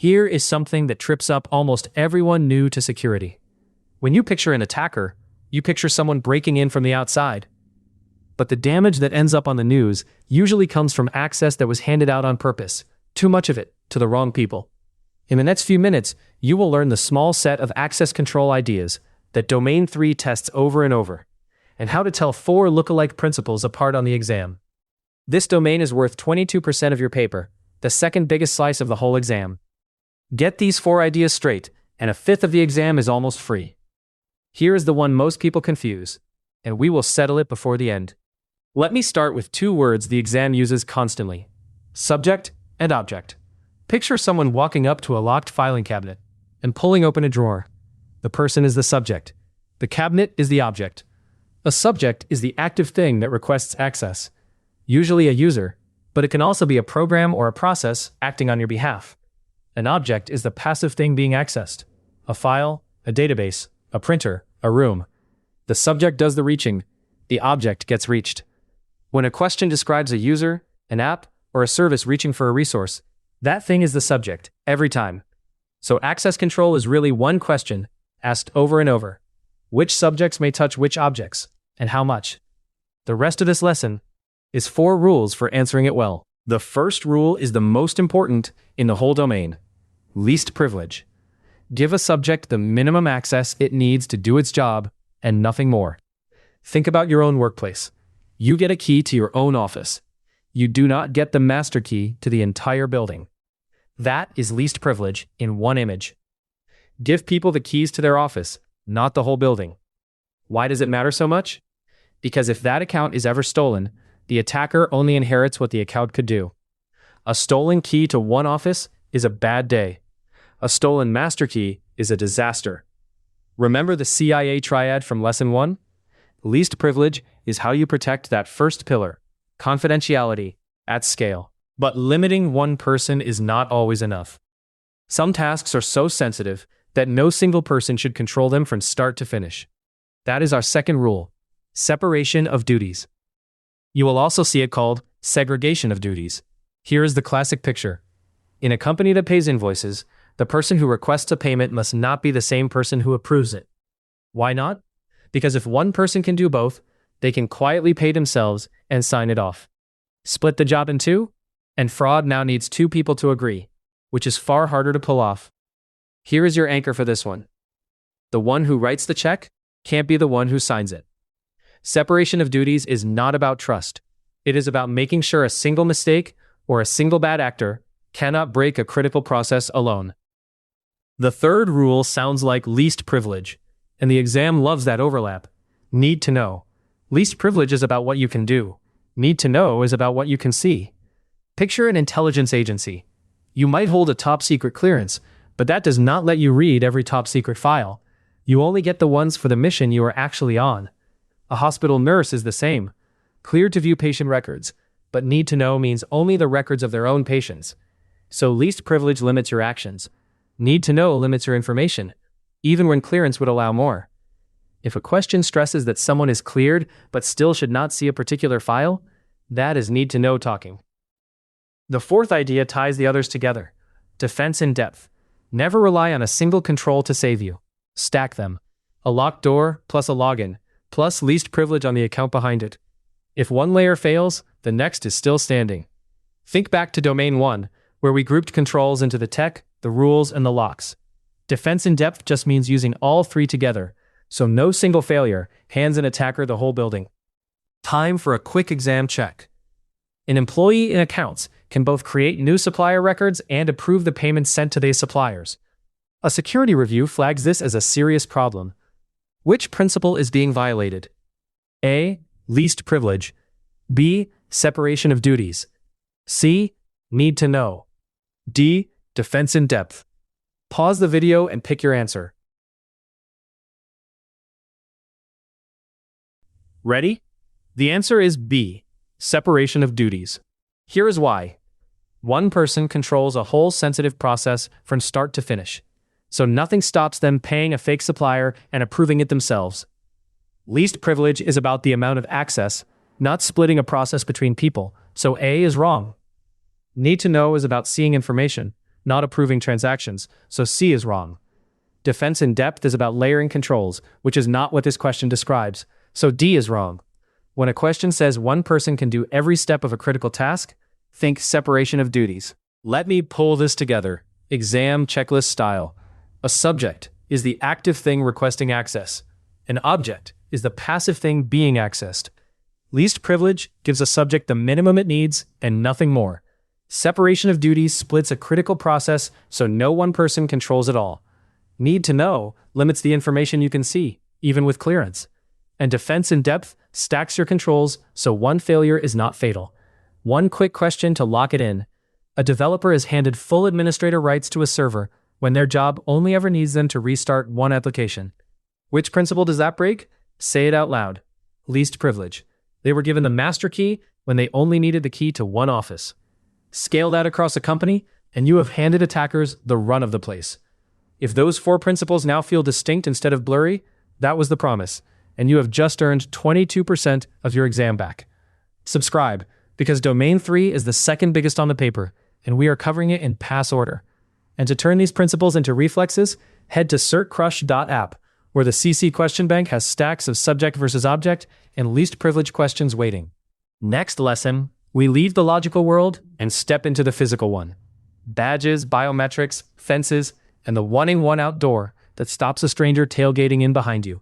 Here is something that trips up almost everyone new to security. When you picture an attacker, you picture someone breaking in from the outside. But the damage that ends up on the news usually comes from access that was handed out on purpose, too much of it, to the wrong people. In the next few minutes, you will learn the small set of access control ideas that Domain 3 tests over and over, and how to tell 4 lookalike principles apart on the exam. This domain is worth 22% of your paper, the second biggest slice of the whole exam. Get these 4 ideas straight, and a fifth of the exam is almost free. Here is the one most people confuse, and we will settle it before the end. Let me start with 2 words the exam uses constantly: subject and object. Picture someone walking up to a locked filing cabinet and pulling open a drawer. The person is the subject. The cabinet is the object. A subject is the active thing that requests access, usually a user, but it can also be a program or a process acting on your behalf. An object is the passive thing being accessed: a file, a database, a printer, a room. The subject does the reaching. The object gets reached. When a question describes a user, an app, or a service reaching for a resource, that thing is the subject, every time. So access control is really one question, asked over and over. Which subjects may touch which objects, and how much? The rest of this lesson is 4 rules for answering it well. The first rule is the most important in the whole domain: least privilege. Give a subject the minimum access it needs to do its job, and nothing more. Think about your own workplace. You get a key to your own office. You do not get the master key to the entire building. That is least privilege in one image. Give people the keys to their office, not the whole building. Why does it matter so much? Because if that account is ever stolen, the attacker only inherits what the account could do. A stolen key to one office is a bad day. A stolen master key is a disaster. Remember the CIA triad from Lesson 1? Least privilege is how you protect that first pillar: confidentiality, at scale. But limiting one person is not always enough. Some tasks are so sensitive that no single person should control them from start to finish. That is our second rule: separation of duties. You will also see it called segregation of duties. Here is the classic picture. In a company that pays invoices, the person who requests a payment must not be the same person who approves it. Why not? Because if one person can do both, they can quietly pay themselves and sign it off. Split the job in 2, and fraud now needs 2 people to agree, which is far harder to pull off. Here is your anchor for this one. The one who writes the check can't be the one who signs it. Separation of duties is not about trust. It is about making sure a single mistake or a single bad actor cannot break a critical process alone. The third rule sounds like least privilege, and the exam loves that overlap. Need to know. Least privilege is about what you can do. Need to know is about what you can see. Picture an intelligence agency. You might hold a top-secret clearance, but that does not let you read every top-secret file. You only get the ones for the mission you are actually on. A hospital nurse is the same. Cleared to view patient records, but need to know means only the records of their own patients. So least privilege limits your actions. Need to know limits your information, even when clearance would allow more. If a question stresses that someone is cleared but still should not see a particular file, that is need to know talking. The fourth idea ties the others together: defense in depth. Never rely on a single control to save you. Stack them. A locked door plus a login, plus least privilege on the account behind it. If one layer fails, the next is still standing. Think back to Domain 1, where we grouped controls into the tech, the rules, and the locks. Defense in depth just means using all 3 together, so no single failure hands an attacker the whole building. Time for a quick exam check. An employee in accounts can both create new supplier records and approve the payments sent to these suppliers. A security review flags this as a serious problem. Which principle is being violated? A. Least privilege. B. Separation of duties. C. Need to know. D. Defense in depth. Pause the video and pick your answer. Ready? The answer is B. Separation of duties. Here is why. One person controls a whole sensitive process from start to finish, so nothing stops them paying a fake supplier and approving it themselves. Least privilege is about the amount of access, not splitting a process between people, so A is wrong. Need to know is about seeing information, not approving transactions, so C is wrong. Defense in depth is about layering controls, which is not what this question describes, so D is wrong. When a question says one person can do every step of a critical task, think separation of duties. Let me pull this together, exam checklist style. A subject is the active thing requesting access. An object is the passive thing being accessed. Least privilege gives a subject the minimum it needs and nothing more. Separation of duties splits a critical process so no one person controls it all. Need to know limits the information you can see, even with clearance. And defense in depth stacks your controls so one failure is not fatal. One quick question to lock it in. A developer is handed full administrator rights to a server when their job only ever needs them to restart one application. Which principle does that break? Say it out loud. Least privilege. They were given the master key when they only needed the key to one office. Scale that across a company, and you have handed attackers the run of the place. If those 4 principles now feel distinct instead of blurry, that was the promise, and you have just earned 22% of your exam back. Subscribe, because Domain 3 is the second biggest on the paper, and we are covering it in pass order. And to turn these principles into reflexes, head to certcrush.app, where the CC question bank has stacks of subject versus object and least privilege questions waiting. Next lesson, we leave the logical world and step into the physical one. Badges, biometrics, fences, and the one-in, one-out door that stops a stranger tailgating in behind you.